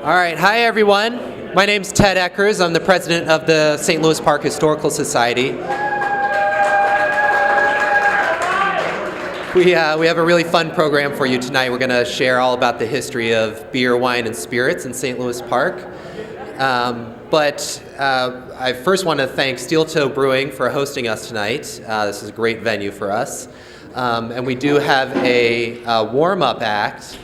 All right, hi everyone. My name's Ted Eckers. I'm the president of the St. Louis Park Historical Society. We have a really fun program for you tonight. We're going to share all about the history of beer, wine, and spirits in St. Louis Park. But I first want to thank Steel Toe Brewing for hosting us tonight. This is a great venue for us. And we do have a warm-up act.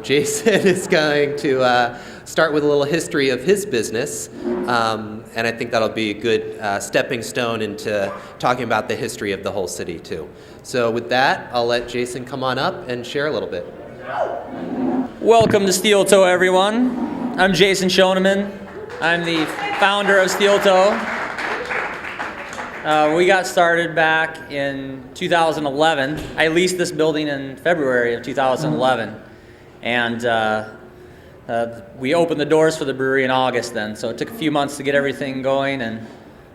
Jason is going to start with a little history of his business, and I think that'll be a good stepping stone into talking about the history of the whole city too. So with that, I'll let Jason come on up and share a little bit. Welcome to Steel Toe, everyone. I'm Jason Schoeneman. I'm the founder of Steel Toe. We got started back in 2011. I leased this building in February of 2011. And we opened the doors for the brewery in August then, so it took a few months to get everything going, and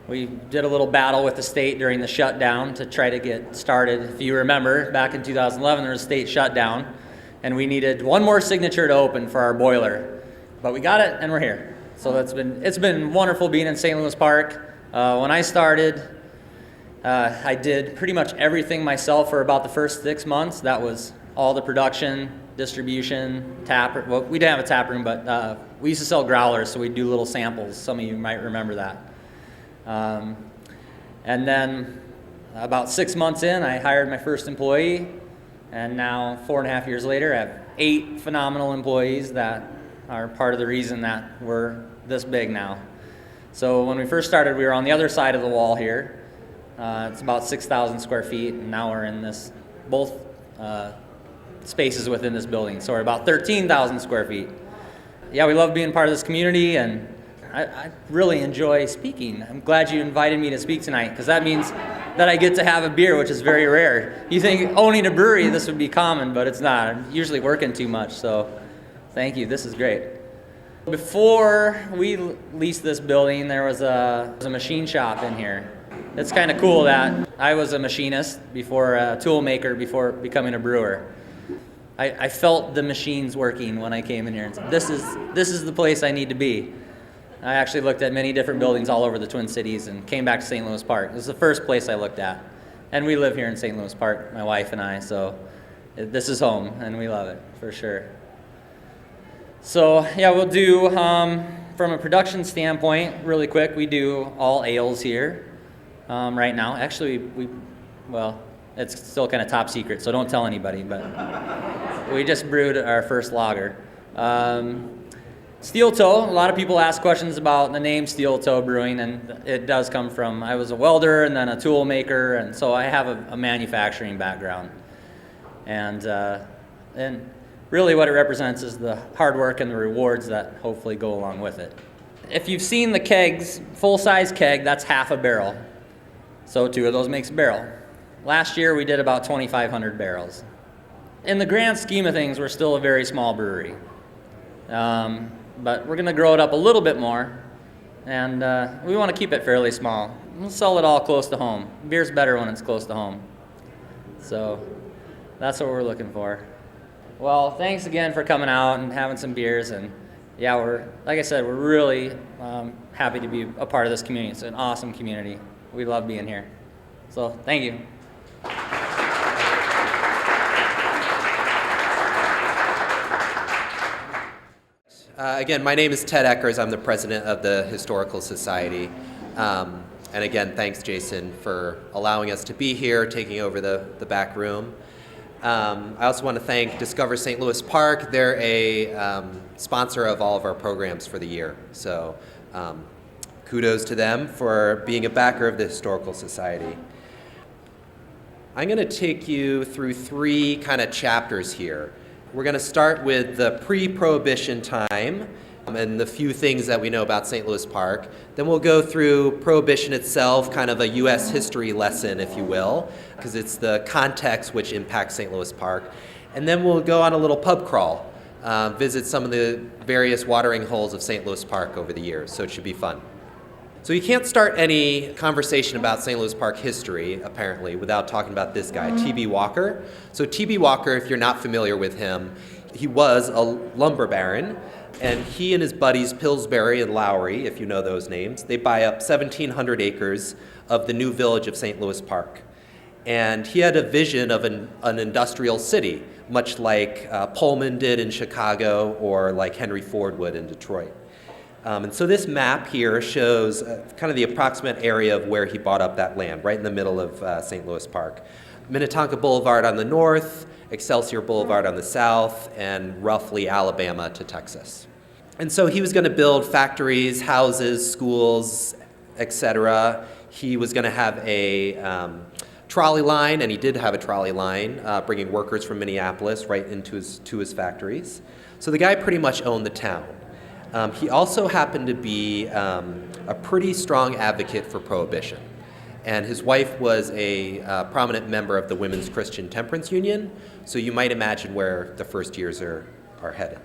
we did a little battle with the state during the shutdown to try to get started. If you remember, back in 2011 there was a state shutdown, and we needed one more signature to open for our boiler. But we got it, and we're here. So it's been wonderful being in St. Louis Park. When I started, I did pretty much everything myself for about the first 6 months. That was all the production, distribution, well, we didn't have a tap room, but we used to sell growlers, so we'd do little samples. Some of you might remember that. And then about 6 months in, I hired my first employee, and now 4.5 years later, I have 8 phenomenal employees that are part of the reason that we're this big now. So when we first started, we were on the other side of the wall here. It's about 6,000 square feet, and now we're in both spaces within this building. So we're about 13,000 square feet. Yeah, we love being part of this community, and I really enjoy speaking. I'm glad you invited me to speak tonight, because that means that I get to have a beer, which is very rare. You think owning a brewery, this would be common, but it's not. I'm usually working too much, so thank you. This is great. Before we leased this building, there was a machine shop in here. It's kind of cool that I was a machinist before, a tool maker before becoming a brewer. I felt the machines working when I came in here and said, this is the place I need to be. I actually looked at many different buildings all over the Twin Cities and came back to St. Louis Park. It was the first place I looked at. And we live here in St. Louis Park, my wife and I, so this is home, and we love it, for sure. So, yeah, we'll do, from a production standpoint, really quick, we do all ales here right now. Actually, well, it's still kind of top secret, so don't tell anybody, but we just brewed our first lager. Steel Toe, a lot of people ask questions about the name Steel Toe Brewing, and it does come from, I was a welder and then a tool maker, and so I have a manufacturing background. And really what it represents is the hard work and the rewards that hopefully go along with it. If you've seen the kegs, full-size keg, that's half a barrel. So 2 of those makes a barrel. Last year we did about 2,500 barrels. In the grand scheme of things, we're still a very small brewery. But we're going to grow it up a little bit more, and we want to keep it fairly small. We'll sell it all close to home. Beer's better when it's close to home. So that's what we're looking for. Well, thanks again for coming out and having some beers, and yeah, like I said, we're really happy to be a part of this community. It's an awesome community. We love being here. So thank you. Again, my name is Ted Eckers. I'm the president of the Historical Society. And again, thanks, Jason, for allowing us to be here, taking over the back room. I also want to thank Discover St. Louis Park. They're a sponsor of all of our programs for the year. So kudos to them for being a backer of the Historical Society. I'm going to take you through 3 kind of chapters here. We're going to start with the pre-Prohibition time and the few things that we know about St. Louis Park. Then we'll go through Prohibition itself, kind of a U.S. history lesson, if you will, because it's the context which impacts St. Louis Park. And then we'll go on a little pub crawl, visit some of the various watering holes of St. Louis Park over the years, so it should be fun. So you can't start any conversation about St. Louis Park history, apparently, without talking about this guy, T.B. Walker. So T.B. Walker, if you're not familiar with him, he was a lumber baron, and he and his buddies Pillsbury and Lowry, if you know those names, they buy up 1,700 acres of the new village of St. Louis Park. And he had a vision of an industrial city, much like Pullman did in Chicago or like Henry Ford would in Detroit. And so this map here shows kind of the approximate area of where he bought up that land, right in the middle of St. Louis Park. Minnetonka Boulevard on the north, Excelsior Boulevard on the south, and roughly Alabama to Texas. And so he was going to build factories, houses, schools, etc. He was going to have a trolley line, and he did have a trolley line, bringing workers from Minneapolis right into his factories. So the guy pretty much owned the town. He also happened to be a pretty strong advocate for Prohibition. And his wife was a prominent member of the Women's Christian Temperance Union, so you might imagine where the first years are headed.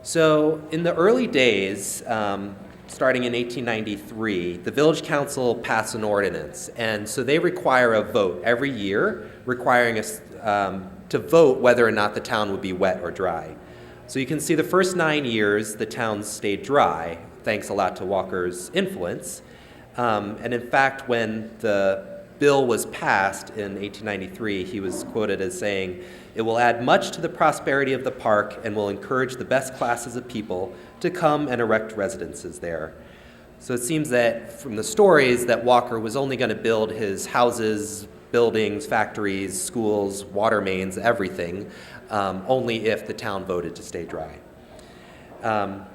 So in the early days, starting in 1893, the village council passed an ordinance, and so they require a vote every year, requiring us to vote whether or not the town would be wet or dry. So you can see the first 9 years, the town stayed dry, thanks a lot to Walker's influence. And in fact, when the bill was passed in 1893, he was quoted as saying, "It will add much to the prosperity of the park and will encourage the best classes of people to come and erect residences there." So it seems that from the stories that Walker was only going to build his houses, buildings, factories, schools, water mains, everything, only if the town voted to stay dry.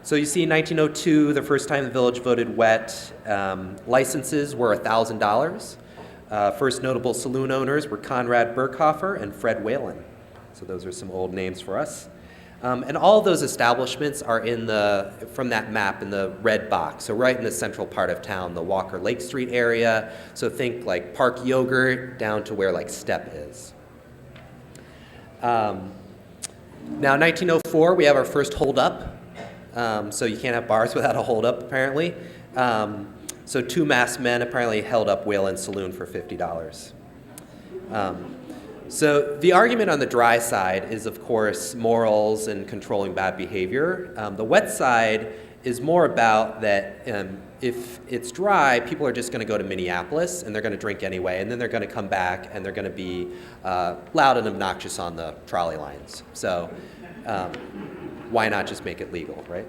So you see in 1902, the first time the village voted wet, licenses were $1,000. First notable saloon owners were Conrad Burkhofer and Fred Whalen. So those are some old names for us. And all of those establishments are from that map in the red box. So right in the central part of town, the Walker Lake Street area. So think like Park Yogurt down to where like Step is. Now 1904, we have our first holdup. So you can't have bars without a holdup, apparently. So two masked men apparently held up Whalen's Saloon for $50. So the argument on the dry side is, of course, morals and controlling bad behavior. The wet side is more about that if it's dry, people are just going to go to Minneapolis and they're going to drink anyway, and then they're going to come back and they're going to be loud and obnoxious on the trolley lines. So why not just make it legal, right?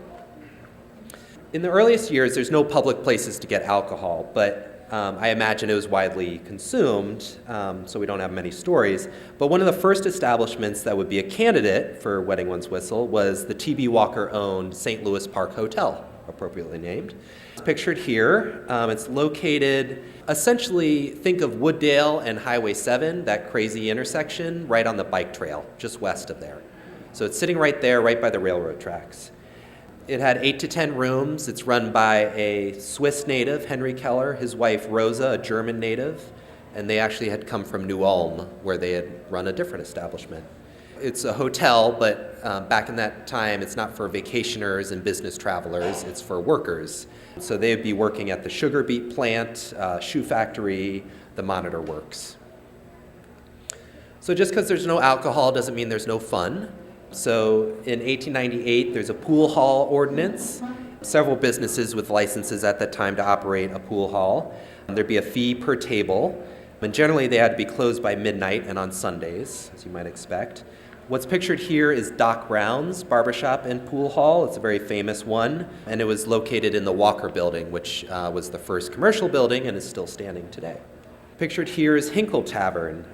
In the earliest years, there's no public places to get alcohol, but I imagine it was widely consumed, so we don't have many stories. But one of the first establishments that would be a candidate for Wetting One's Whistle was the T.B. Walker-owned St. Louis Park Hotel, appropriately named. It's pictured here. It's located, essentially, think of Wooddale and Highway 7, that crazy intersection, right on the bike trail, just west of there. So it's sitting right there, right by the railroad tracks. It had 8 to 10 rooms. It's run by a Swiss native, Henry Keller, his wife Rosa, a German native, and they actually had come from New Ulm, where they had run a different establishment. It's a hotel, but back in that time, it's not for vacationers and business travelers, it's for workers. So they would be working at the sugar beet plant, shoe factory, the monitor works. So just because there's no alcohol doesn't mean there's no fun. So in 1898, there's a pool hall ordinance. Several businesses with licenses at that time to operate a pool hall. There'd be a fee per table, and generally they had to be closed by midnight and on Sundays, as you might expect. What's pictured here is Doc Brown's Barbershop and Pool Hall. It's a very famous one, and it was located in the Walker Building, which was the first commercial building and is still standing today. Pictured here is Hinkle Tavern.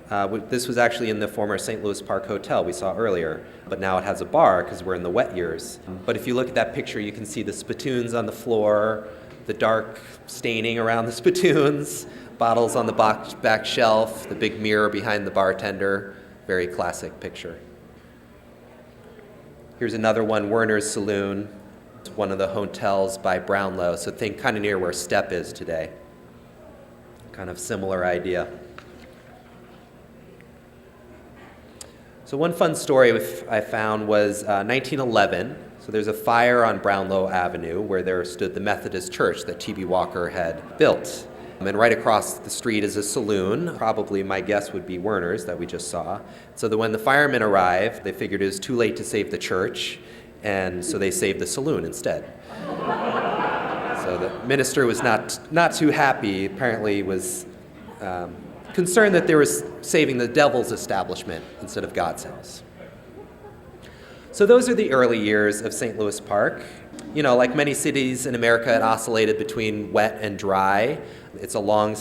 This was actually in the former St. Louis Park Hotel we saw earlier, but now it has a bar because we're in the wet years. But if you look at that picture, you can see the spittoons on the floor, the dark staining around the spittoons, bottles on the back shelf, the big mirror behind the bartender. Very classic picture. Here's another one, Werner's Saloon. It's one of the hotels by Brownlow, so think kind of near where Step is today. Kind of similar idea. So one fun story I found was 1911. So there's a fire on Brownlow Avenue where there stood the Methodist Church that T.B. Walker had built. And right across the street is a saloon. Probably my guess would be Werner's that we just saw. So that when the firemen arrived, they figured it was too late to save the church, and so they saved the saloon instead. So the minister was not too happy. Apparently was concerned that they were saving the devil's establishment instead of God's house. So those are the early years of St. Louis Park. You know, like many cities in America, it oscillated between wet and dry. It's a long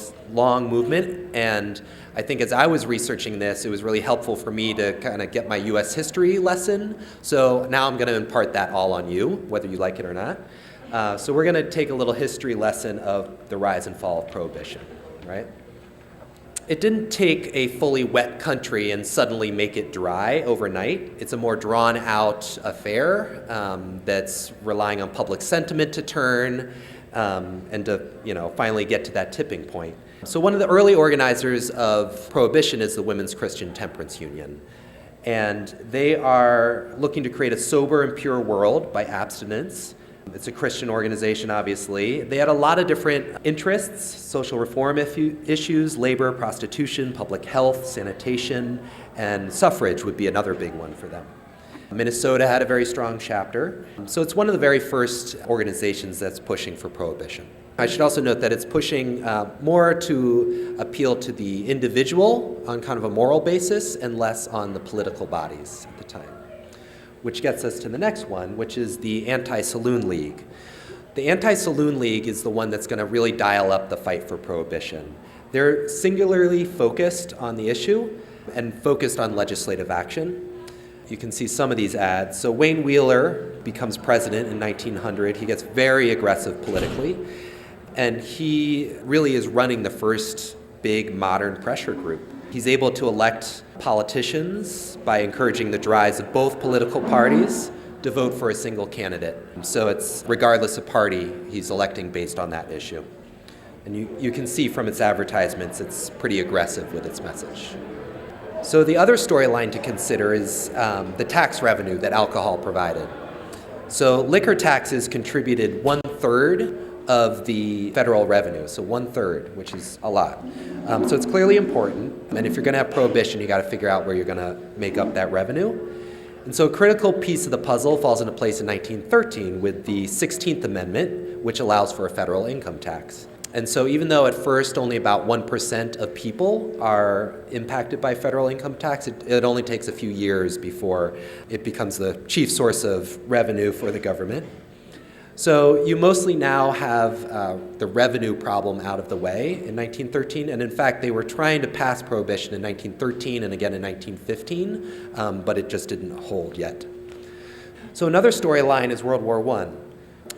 movement, and I think as I was researching this, it was really helpful for me to kind of get my U.S. history lesson. So now I'm going to impart that all on you, whether you like it or not. So we're going to take a little history lesson of the rise and fall of Prohibition, right? It didn't take a fully wet country and suddenly make it dry overnight. It's a more drawn-out affair that's relying on public sentiment to turn and to, finally get to that tipping point. So one of the early organizers of Prohibition is the Women's Christian Temperance Union. And they are looking to create a sober and pure world by abstinence. It's a Christian organization, obviously. They had a lot of different interests: social reform issues, labor, prostitution, public health, sanitation, and suffrage would be another big one for them. Minnesota had a very strong chapter. So it's one of the very first organizations that's pushing for prohibition. I should also note that it's pushing more to appeal to the individual on kind of a moral basis and less on the political bodies at the time. Which gets us to the next one, which is the Anti-Saloon League. The Anti-Saloon League is the one that's going to really dial up the fight for prohibition. They're singularly focused on the issue and focused on legislative action. You can see some of these ads. So Wayne Wheeler becomes president in 1900. He gets very aggressive politically, and he really is running the first big modern pressure group. He's able to elect politicians by encouraging the rise of both political parties to vote for a single candidate. So it's regardless of party, he's electing based on that issue. And you can see from its advertisements, it's pretty aggressive with its message. So the other storyline to consider is the tax revenue that alcohol provided. So liquor taxes contributed 1/3 of the federal revenue, so 1/3, which is a lot. So it's clearly important, and if you're going to have prohibition, you got to figure out where you're going to make up that revenue. And so a critical piece of the puzzle falls into place in 1913 with the 16th Amendment, which allows for a federal income tax. And so even though at first only about 1% of people are impacted by federal income tax, it only takes a few years before it becomes the chief source of revenue for the government. So you mostly now have the revenue problem out of the way in 1913, and in fact they were trying to pass prohibition in 1913 and again in 1915, but it just didn't hold yet. So another storyline is World War I,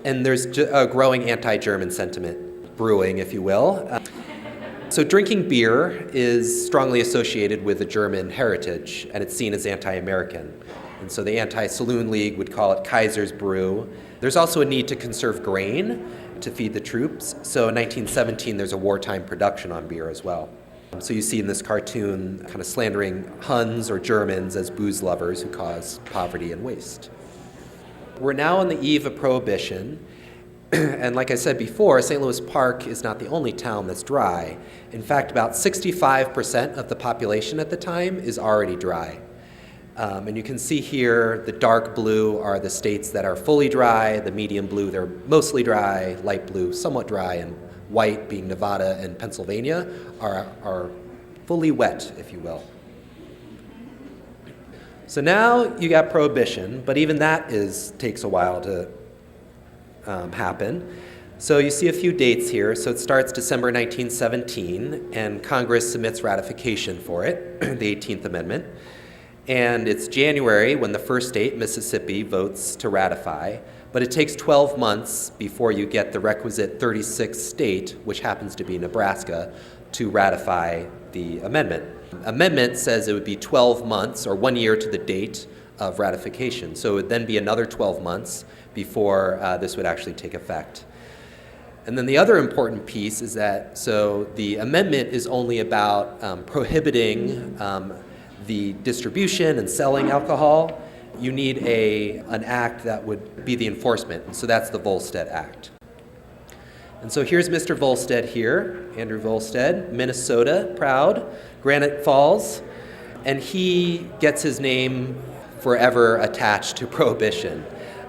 and there's a growing anti-German sentiment brewing, if you will. So drinking beer is strongly associated with the German heritage, and it's seen as anti-American. And so the Anti-Saloon League would call it Kaiser's Brew. There's also a need to conserve grain to feed the troops. So in 1917, there's a wartime production on beer as well. So you see in this cartoon kind of slandering Huns or Germans as booze lovers who cause poverty and waste. We're now on the eve of Prohibition. And like I said before, St. Louis Park is not the only town that's dry. In fact, about 65% of the population at the time is already dry. And you can see here the dark blue are the states that are fully dry, the medium blue they're mostly dry, light blue somewhat dry, and white, being Nevada and Pennsylvania, are fully wet, if you will. So now you got Prohibition, but even that takes a while to happen. So you see a few dates here. So it starts December 1917, and Congress submits ratification for it, the 18th Amendment. And it's January when the first state, Mississippi, votes to ratify, but it takes 12 months before you get the requisite 36th state, which happens to be Nebraska, to ratify the amendment. Amendment says it would be 12 months or 1 year to the date of ratification. So it would then be another 12 months before this would actually take effect. And then the other important piece is that, so the amendment is only about prohibiting the distribution and selling alcohol. You need an act that would be the enforcement. So that's the Volstead Act. And so here's Mr. Volstead here, Andrew Volstead, Minnesota, proud, Granite Falls, and he gets his name forever attached to Prohibition.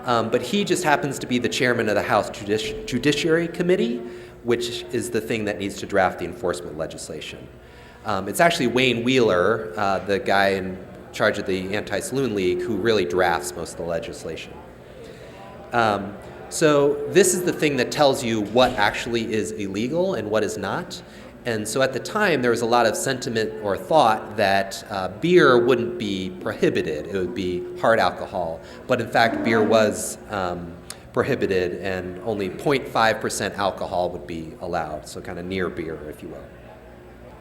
But he just happens to be the chairman of the House Judiciary Committee, which is the thing that needs to draft the enforcement legislation. It's actually Wayne Wheeler, the guy in charge of the Anti-Saloon League, who really drafts most of the legislation. So this is the thing that tells you what actually is illegal and what is not. And so at the time, there was a lot of sentiment or thought that beer wouldn't be prohibited. It would be hard alcohol. But in fact, beer was prohibited, and only 0.5% alcohol would be allowed, so kind of near beer, if you will.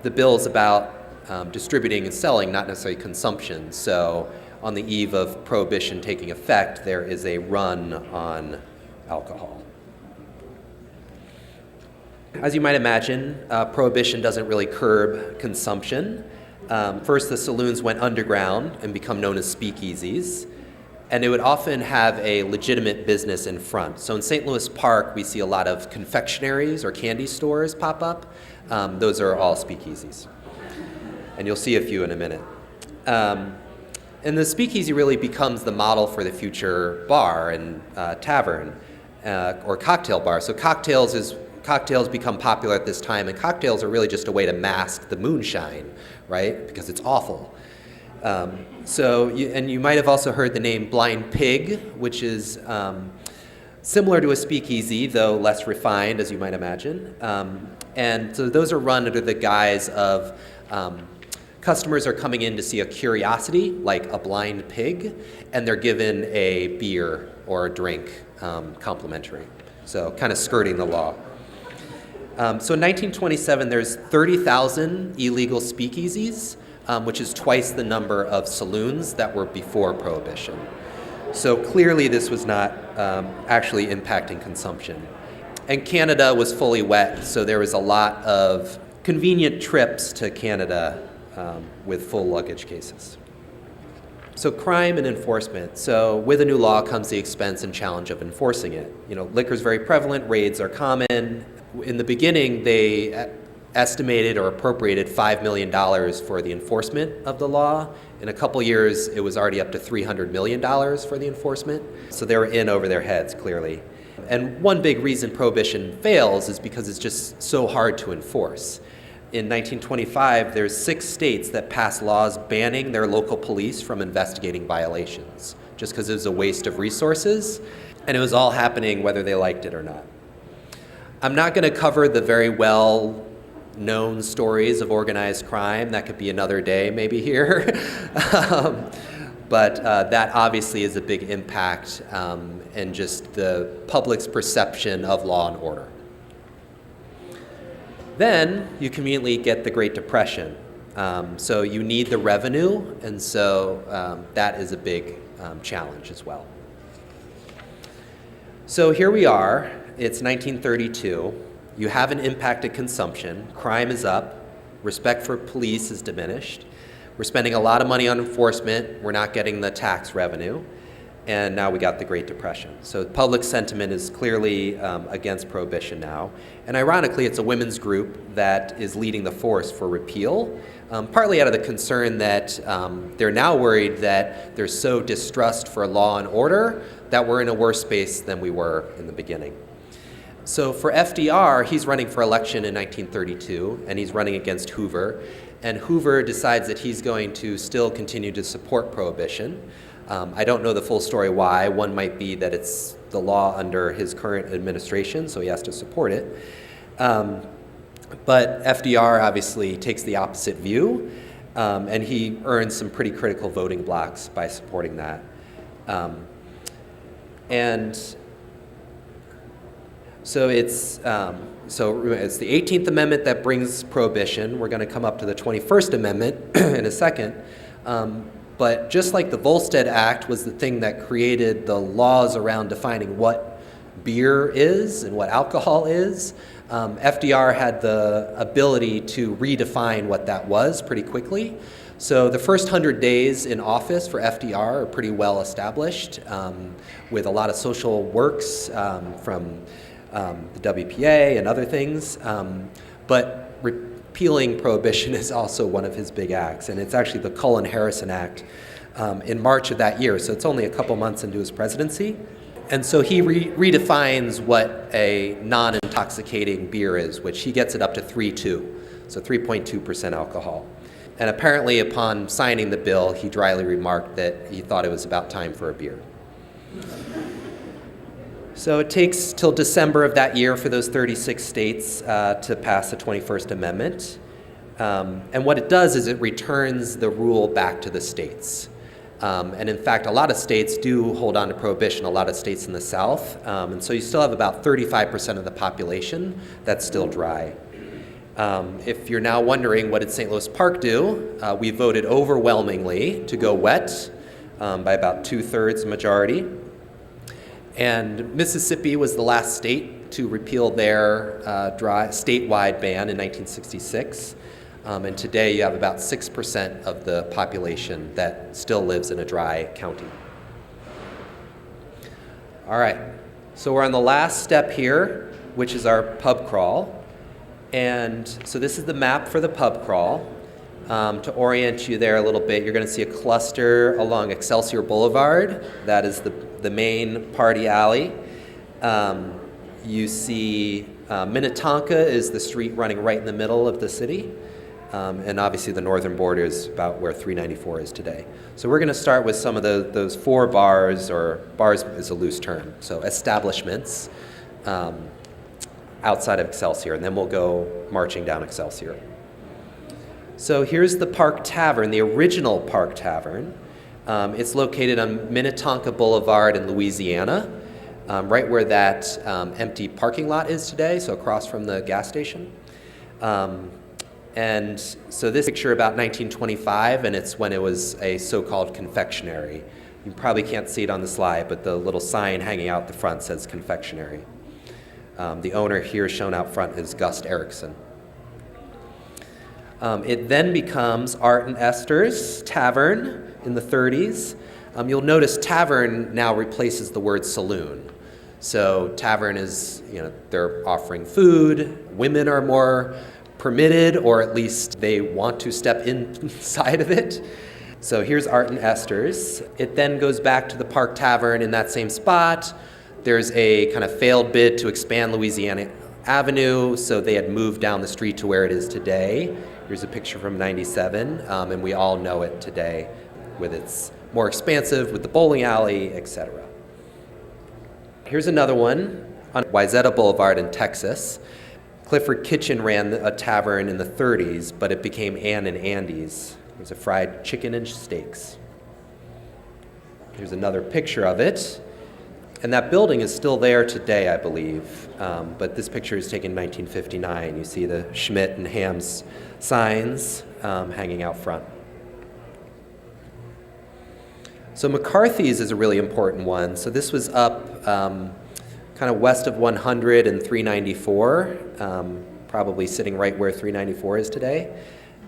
The bill is about distributing and selling, not necessarily consumption. So on the eve of Prohibition taking effect, there is a run on alcohol. As you might imagine, Prohibition doesn't really curb consumption. First, the saloons went underground and become known as speakeasies, and they would often have a legitimate business in front. So in St. Louis Park, we see a lot of confectionaries or candy stores pop up. Those are all speakeasies, and you'll see a few in a minute. And the speakeasy really becomes the model for the future bar and tavern or cocktail bar. So cocktails become popular at this time, and cocktails are really just a way to mask the moonshine, right? Because it's awful. You might have also heard the name Blind Pig, which is similar to a speakeasy, though less refined, as you might imagine. And so those are run under the guise of customers are coming in to see a curiosity, like a blind pig, and they're given a beer or a drink complimentary. So kind of skirting the law. So in 1927, there's 30,000 illegal speakeasies, which is twice the number of saloons that were before Prohibition. So clearly this was not actually impacting consumption. And Canada was fully wet, so there was a lot of convenient trips to Canada with full luggage cases. So crime and enforcement. So with a new law comes the expense and challenge of enforcing it. Liquor is very prevalent, raids are common. In the beginning, they estimated or appropriated $5 million for the enforcement of the law. In a couple years, it was already up to $300 million for the enforcement. So they were in over their heads, clearly. And one big reason Prohibition fails is because it's just so hard to enforce. In 1925, there's 6 states that passed laws banning their local police from investigating violations, just because it was a waste of resources, and it was all happening whether they liked it or not. I'm not going to cover the very well-known stories of organized crime. That could be another day, maybe here. But that obviously is a big impact and just the public's perception of law and order. Then you conveniently get the Great Depression. So you need the revenue, and so that is a big challenge as well. So here we are. It's 1932. You haven't impacted consumption. Crime is up. Respect for police is diminished. We're spending a lot of money on enforcement. We're not getting the tax revenue. And now we got the Great Depression. So public sentiment is clearly against Prohibition now. And ironically, it's a women's group that is leading the force for repeal, partly out of the concern that they're now worried that there's so distrust for law and order that we're in a worse space than we were in the beginning. So for FDR, he's running for election in 1932, and he's running against Hoover. And Hoover decides that he's going to still continue to support Prohibition. I don't know the full story why. One might be that it's the law under his current administration, so he has to support it. But FDR obviously takes the opposite view, and he earns some pretty critical voting blocks by supporting that. So it's the 18th Amendment that brings Prohibition. We're going to come up to the 21st Amendment in a second. But just like the Volstead Act was the thing that created the laws around defining what beer is and what alcohol is, FDR had the ability to redefine what that was pretty quickly. So the first 100 days in office for FDR are pretty well established, with a lot of social works from the WPA and other things. But repealing Prohibition is also one of his big acts, and it's actually the Cullen-Harrison Act in March of that year, so it's only a couple months into his presidency. And so he redefines what a non-intoxicating beer is, which he gets it up to 3.2, so 3.2% alcohol. And apparently upon signing the bill, he dryly remarked that he thought it was about time for a beer. So it takes till December of that year for those 36 states to pass the 21st Amendment. And what it does is it returns the rule back to the states. And in fact, a lot of states do hold on to Prohibition, a lot of states in the South. And so you still have about 35% of the population that's still dry. If you're now wondering, what did St. Louis Park do? We voted overwhelmingly to go wet by about 2/3 majority. And Mississippi was the last state to repeal their statewide ban in 1966. And today you have about 6% of the population that still lives in a dry county. All right, so we're on the last step here, which is our pub crawl. And so this is the map for the pub crawl. To orient you there a little bit, you're going to see a cluster along Excelsior Boulevard. That is the main party alley. You see Minnetonka is the street running right in the middle of the city. And obviously the northern border is about where 394 is today. So we're going to start with some of those 4 bars, or bars is a loose term, so establishments outside of Excelsior, and then we'll go marching down Excelsior. So here's the Park Tavern, the original Park Tavern. It's located on Minnetonka Boulevard in Louisiana, right where that empty parking lot is today, so across from the gas station. And so this picture about 1925, and it's when it was a so-called confectionery. You probably can't see it on the slide, but the little sign hanging out the front says confectionery. The owner here shown out front is Gus Erickson. It then becomes Art and Esther's Tavern in the 30s. You'll notice tavern now replaces the word saloon. So tavern is, they're offering food. Women are more permitted, or at least they want to step inside of it. So here's Art and Esther's. It then goes back to the Park Tavern in that same spot. There's a kind of failed bid to expand Louisiana Avenue, so they had moved down the street to where it is today. Here's a picture from '97, and we all know it today with its more expansive, with the bowling alley, etc. Here's another one on Wayzata Boulevard in Texas. Clifford Kitchen ran a tavern in the 30s, but it became Ann and Andy's. There's a fried chicken and steaks. Here's another picture of it. And that building is still there today, I believe. But this picture is taken in 1959. You see the Schmidt and Ham's signs hanging out front. So McCarthy's is a really important one. So this was up kind of west of 100 and 394, probably sitting right where 394 is today.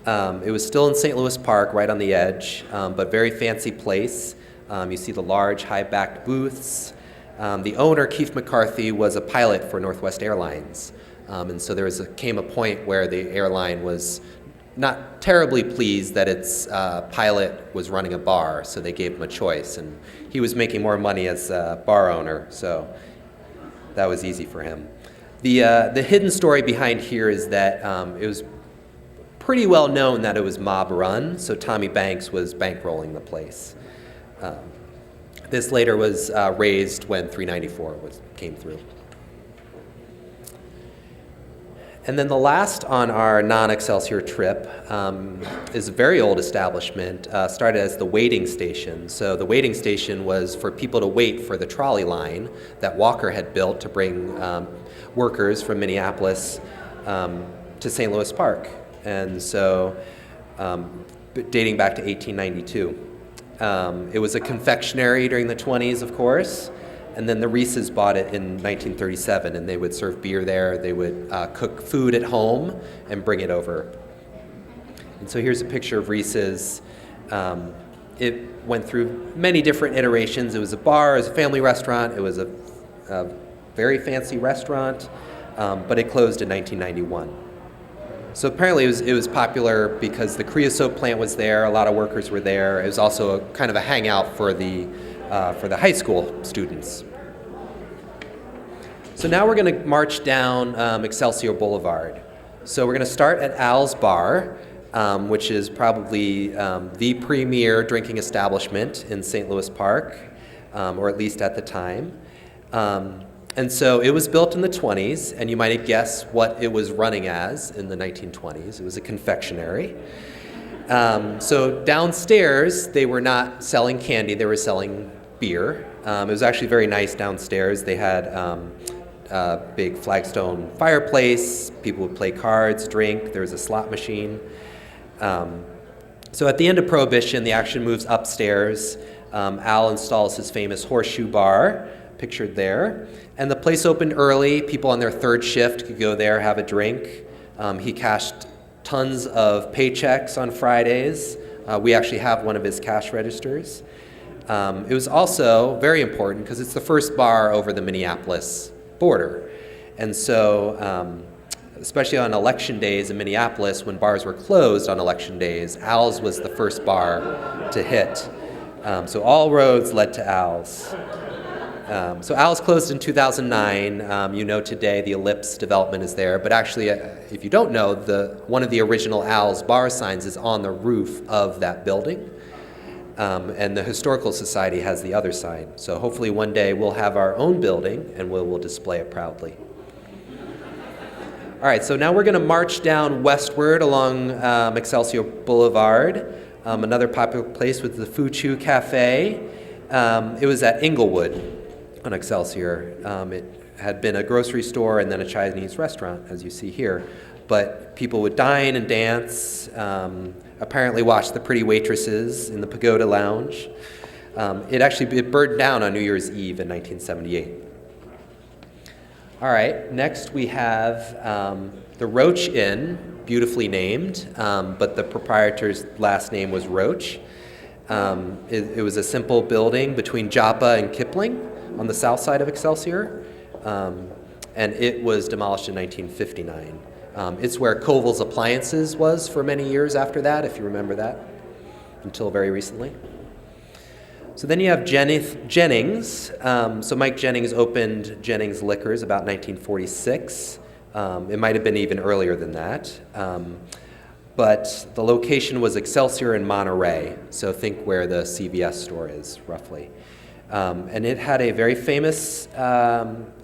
It was still in St. Louis Park, right on the edge, but very fancy place. You see the large, high-backed booths. The owner, Keith McCarthy, was a pilot for Northwest Airlines. And so there came a point where the airline was not terribly pleased that its pilot was running a bar, so they gave him a choice. And he was making more money as a bar owner, so that was easy for him. The hidden story behind here is that it was pretty well known that it was mob run, so Tommy Banks was bankrolling the place. This later was raised when 394 came through. And then the last on our non-Excelsior trip is a very old establishment, started as the waiting station. So the waiting station was for people to wait for the trolley line that Walker had built to bring workers from Minneapolis to St. Louis Park. And so dating back to 1892. It was a confectionery during the 20s, of course. And then the Reese's bought it in 1937, and they would serve beer there. They would cook food at home and bring it over. And so here's a picture of Reese's. It went through many different iterations. It was a bar, it was a family restaurant, it was a very fancy restaurant, but it closed in 1991. So apparently it was popular because the creosote plant was there, a lot of workers were there. It was also kind of a hangout for the high school students. So now we're going to march down Excelsior Boulevard. So we're going to start at Al's Bar, which is probably the premier drinking establishment in St. Louis Park, or at least at the time. And so it was built in the 20s, and you might guess what it was running as in the 1920s. It was a confectionery. So downstairs, they were not selling candy, they were selling beer. It was actually very nice downstairs. They had a big flagstone fireplace. People would play cards, drink. There was a slot machine. So at the end of Prohibition, the action moves upstairs. Al installs his famous horseshoe bar, pictured there. And the place opened early. People on their third shift could go there, have a drink. He cashed tons of paychecks on Fridays. We actually have one of his cash registers. It was also very important because it's the first bar over the Minneapolis border. And so, especially on election days in Minneapolis, when bars were closed on election days, Al's was the first bar to hit. So all roads led to Al's. So Al's closed in 2009. You know today the Ellipse development is there, but actually, if you don't know, one of the original Al's bar signs is on the roof of that building. And the Historical Society has the other sign. So hopefully one day we'll have our own building and we'll display it proudly. All right, so now we're going to march down westward along Excelsior Boulevard. Another popular place was the Fuchu Cafe. It was at Inglewood on Excelsior. It had been a grocery store and then a Chinese restaurant, as you see here. But people would dine and dance, apparently watch the pretty waitresses in the Pagoda Lounge. It burned down on New Year's Eve in 1978. All right, next we have the Roach Inn, beautifully named, but the proprietor's last name was Roach. It was a simple building between Joppa and Kipling on the south side of Excelsior, and it was demolished in 1959. It's where Koval's Appliances was for many years after that, if you remember that, until very recently. So then you have Jennings. So Mike Jennings opened Jennings Liquors about 1946. It might have been even earlier than that. But the location was Excelsior in Monterey, so think where the CVS store is, roughly. And it had a very famous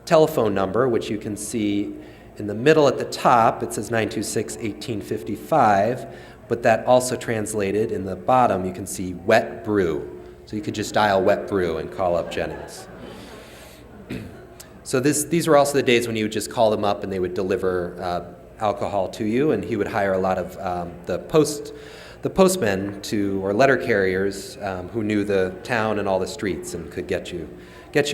telephone number, which you can see in the middle at the top. It says 926-1855, but that also translated in the bottom, you can see wet brew. So you could just dial wet brew and call up Jennings. So these were also the days when you would just call them up and they would deliver alcohol to you, and he would hire a lot of the postmen or letter carriers who knew the town and all the streets and could get you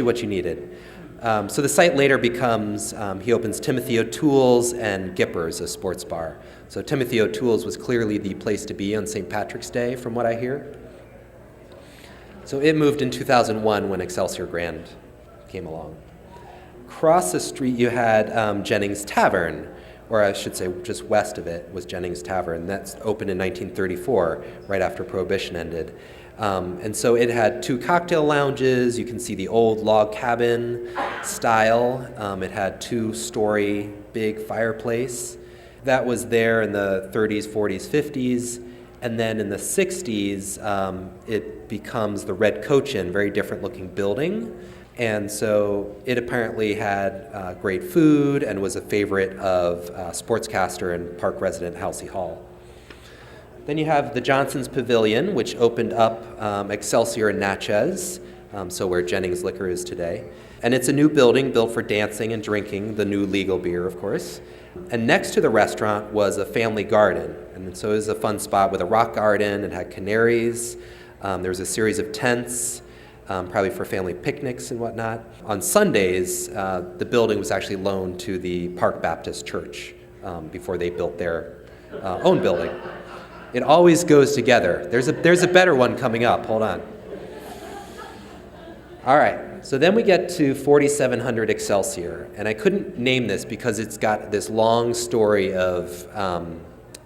what you needed. So the site later becomes, he opens Timothy O'Toole's and Gipper's, a sports bar. So Timothy O'Toole's was clearly the place to be on St. Patrick's Day, from what I hear. So it moved in 2001 when Excelsior Grand came along. Across the street you had Jennings Tavern, or I should say just west of it was Jennings Tavern. That's opened in 1934, right after Prohibition ended. And so it had 2 cocktail lounges. You can see the old log cabin style. It had 2-story big fireplace. That was there in the 30s, 40s, 50s. And then in the 60s, it becomes the Red Coach Inn, very different looking building. And so it apparently had great food and was a favorite of sportscaster and park resident Halsey Hall. Then you have the Johnson's Pavilion, which opened up Excelsior and Natchez, so where Jennings Liquor is today. And it's a new building built for dancing and drinking, the new legal beer, of course. And next to the restaurant was a family garden. And so it was a fun spot with a rock garden. It had canaries. There was a series of tents, probably for family picnics and whatnot. On Sundays, the building was actually loaned to the Park Baptist Church before they built their own building. It always goes together. There's a better one coming up. Hold on. All right, so then we get to 4700 Excelsior, and I couldn't name this because it's got this long story of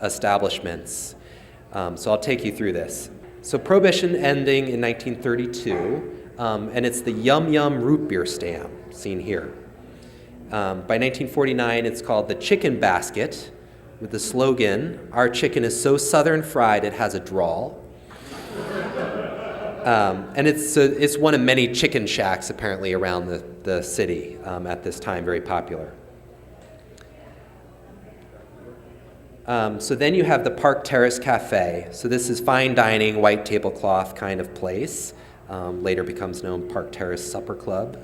establishments. So I'll take you through this. So Prohibition ending in 1932, and it's the Yum Yum root beer stand seen here. By 1949, it's called the Chicken Basket, with the slogan, "Our chicken is so southern fried it has a drawl." And it's one of many chicken shacks apparently around the city at this time, very popular. So then you have the Park Terrace Cafe. So this is fine dining, white tablecloth kind of place. Later becomes known Park Terrace Supper Club.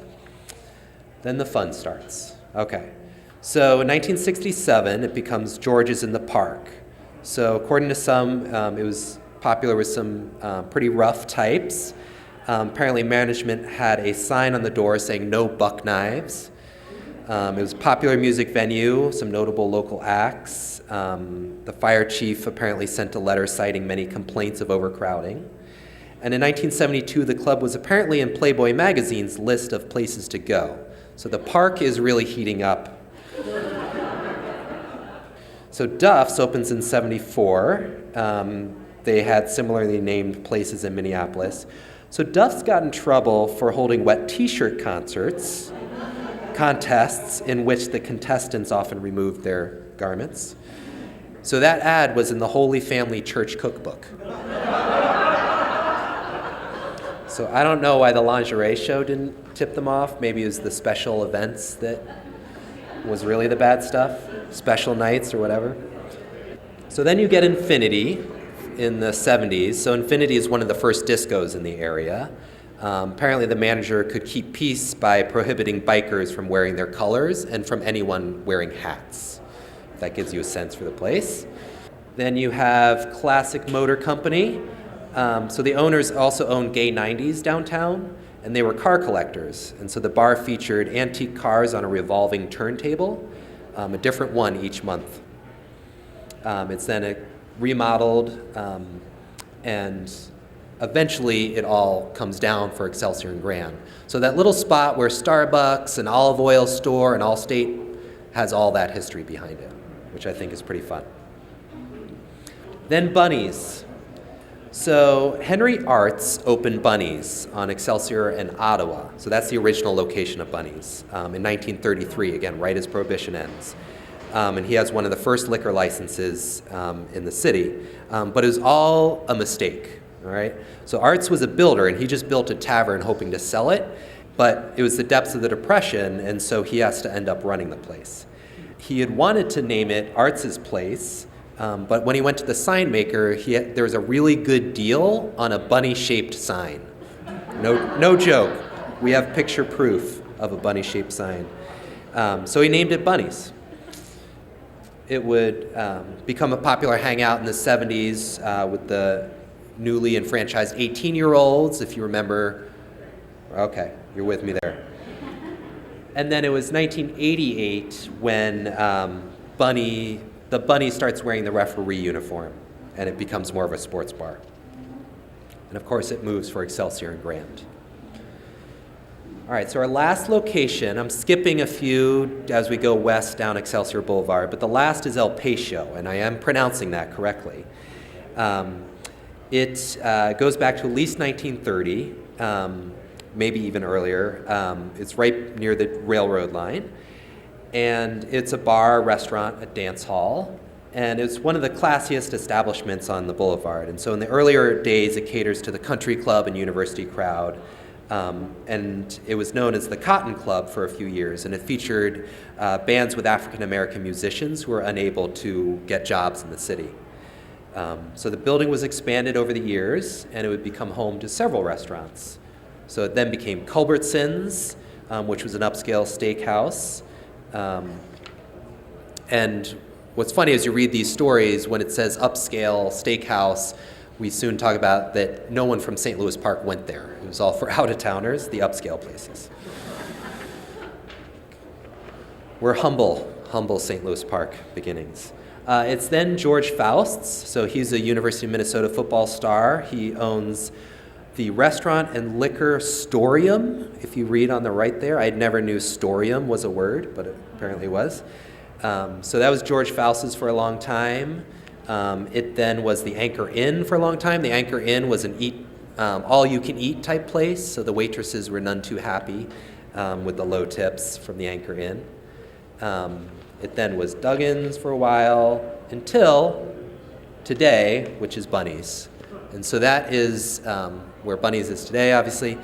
Then the fun starts. Okay. So in 1967, it becomes George's in the Park. So according to some, it was popular with some pretty rough types. Apparently management had a sign on the door saying "No buck knives." It was a popular music venue, some notable local acts. The fire chief apparently sent a letter citing many complaints of overcrowding. And in 1972, the club was apparently in Playboy magazine's list of places to go. So the park is really heating up. So Duff's opens in 74. They had similarly named places in Minneapolis. So Duff's got in trouble for holding wet t-shirt contests in which the contestants often removed their garments. So that ad was in the Holy Family Church cookbook. So I don't know why the lingerie show didn't tip them off. Maybe it was the special events that was really the bad stuff, special nights or whatever. So then you get Infinity in the 70s. So Infinity is one of the first discos in the area. Apparently the manager could keep peace by prohibiting bikers from wearing their colors and from anyone wearing hats. That gives you a sense for the place. Then you have Classic Motor Company. So the owners also owned Gay 90s downtown, and they were car collectors. And so the bar featured antique cars on a revolving turntable, a different one each month. It's then remodeled, and eventually it all comes down for Excelsior and Grand. So that little spot where Starbucks, an olive oil store, and Allstate has all that history behind it, which I think is pretty fun. Then Bunny's. So Henry Arts opened Bunny's on Excelsior and Ottawa. So that's the original location of Bunny's in 1933, again, right as Prohibition ends. And he has one of the first liquor licenses in the city. But it was all a mistake, all right? So Arts was a builder, and he just built a tavern hoping to sell it. But it was the depths of the Depression, and so he has to end up running the place. He had wanted to name it Arts's Place, but when he went to the sign maker, there was a really good deal on a bunny-shaped sign. No joke. We have picture proof of a bunny-shaped sign. So he named it Bunny's. It would become a popular hangout in the 70s with the newly enfranchised 18-year-olds, if you remember. Okay, you're with me there. And then it was 1988 when the Bunny starts wearing the referee uniform, and it becomes more of a sports bar. And of course, it moves for Excelsior and Grand. All right, so our last location, I'm skipping a few as we go west down Excelsior Boulevard, but the last is El Patio, and I am pronouncing that correctly. It goes back to at least 1930, maybe even earlier. It's right near the railroad line. And it's a bar, restaurant, a dance hall, and it's one of the classiest establishments on the boulevard. And so in the earlier days, it caters to the country club and university crowd. And it was known as the Cotton Club for a few years, and it featured bands with African-American musicians who were unable to get jobs in the city. So the building was expanded over the years, and it would become home to several restaurants. So it then became Culbertson's, which was an upscale steakhouse. And what's funny is you read these stories, when it says upscale steakhouse, we soon talk about that no one from St. Louis Park went there. It was all for out-of-towners, the upscale places. We're humble St. Louis Park beginnings. It's then George Faust's, so he's a University of Minnesota football star. He owns the restaurant and liquor Storium, if you read on the right there. I never knew Storium was a word, but it apparently was. So that was George Faust's for a long time. It then was the Anchor Inn for a long time. The Anchor Inn was an all-you-can-eat type place, so the waitresses were none too happy with the low tips from the Anchor Inn. It then was Duggan's for a while until today, which is Bunny's. And so that is where Bunny's is today, obviously.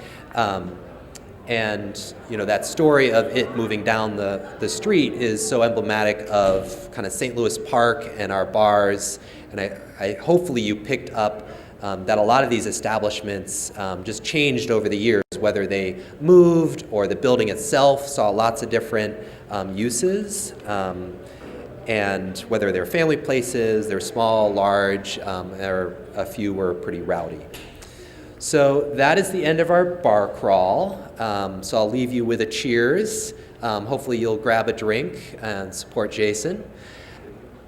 And that story of it moving down the street is so emblematic of kind of St. Louis Park and our bars. And I hopefully you picked up that a lot of these establishments just changed over the years, whether they moved or the building itself saw lots of different uses. And whether they're family places, they're small, large, or a few were pretty rowdy. So that is the end of our bar crawl. So I'll leave you with a cheers. Hopefully you'll grab a drink and support Jason.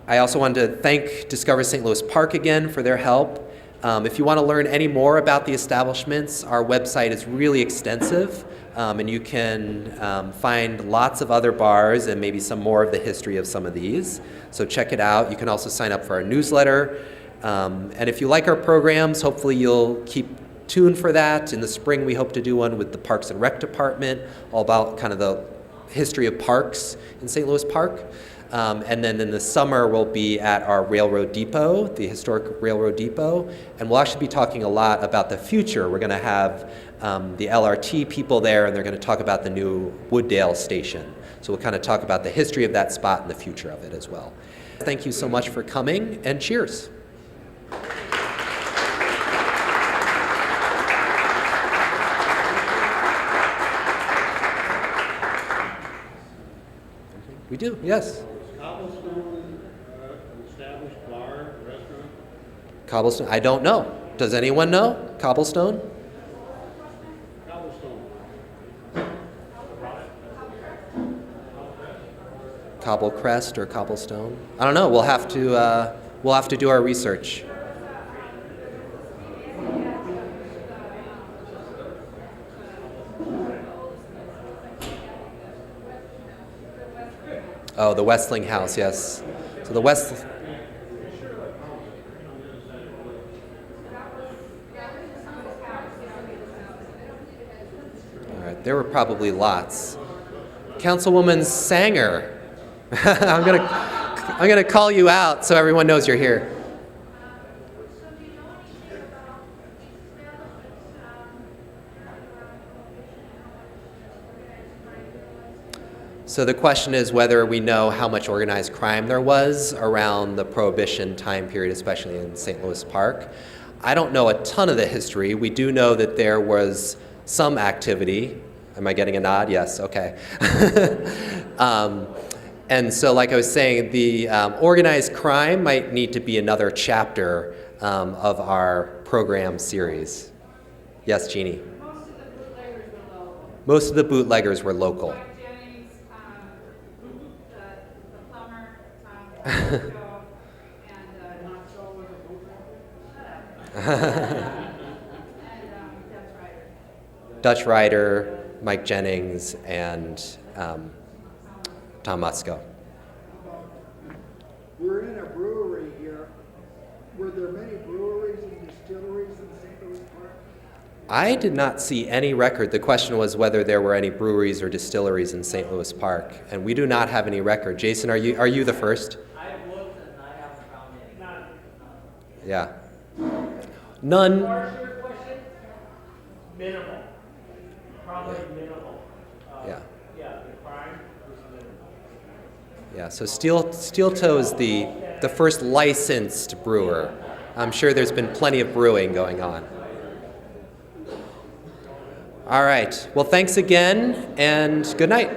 I also wanted to thank Discover St. Louis Park again for their help. If you want to learn any more about the establishments, our website is really extensive, and you can find lots of other bars and maybe some more of the history of some of these. So check it out. You can also sign up for our newsletter. And if you like our programs, hopefully you'll keep tuned for that. In the spring, we hope to do one with the Parks and Rec Department, all about kind of the history of parks in St. Louis Park. And then in the summer, we'll be at our railroad depot, the historic railroad depot, and we'll actually be talking a lot about the future. We're going to have the LRT people there, and they're going to talk about the new Wooddale station. So we'll kind of talk about the history of that spot and the future of it as well. Thank you so much for coming, and cheers. We do, yes. Cobblestone, established bar, restaurant? Cobblestone, I don't know. Does anyone know? Cobblestone? Cobblestone. Cobblecrest or Cobblestone? I don't know. We'll have to do our research. Oh, the Westling House, yes. So the West. All right, there were probably lots. Councilwoman Sanger, I'm gonna call you out so everyone knows you're here. So the question is whether we know how much organized crime there was around the Prohibition time period, especially in St. Louis Park. I don't know a ton of the history. We do know that there was some activity. Am I getting a nod? Yes, okay. And so like I was saying, the organized crime might need to be another chapter of our program series. Yes, Jeannie? Most of the bootleggers were local. Jennings, the plumber, and Dutch Ryder, Mike Jennings, and Tom Musco. We're in a brewery here. Were there many breweries and distilleries in St. Louis Park? I did not see any record. The question was whether there were any breweries or distilleries in St. Louis Park, and we do not have any record. Jason, are you the first? I've looked and I haven't found any. None. Yeah. None. Your question? Minimal. Probably minimal. Yeah. Yeah, the crime was minimal. Yeah. So Steel Toe is the first licensed brewer. I'm sure there's been plenty of brewing going on. All right. Well, thanks again, and good night.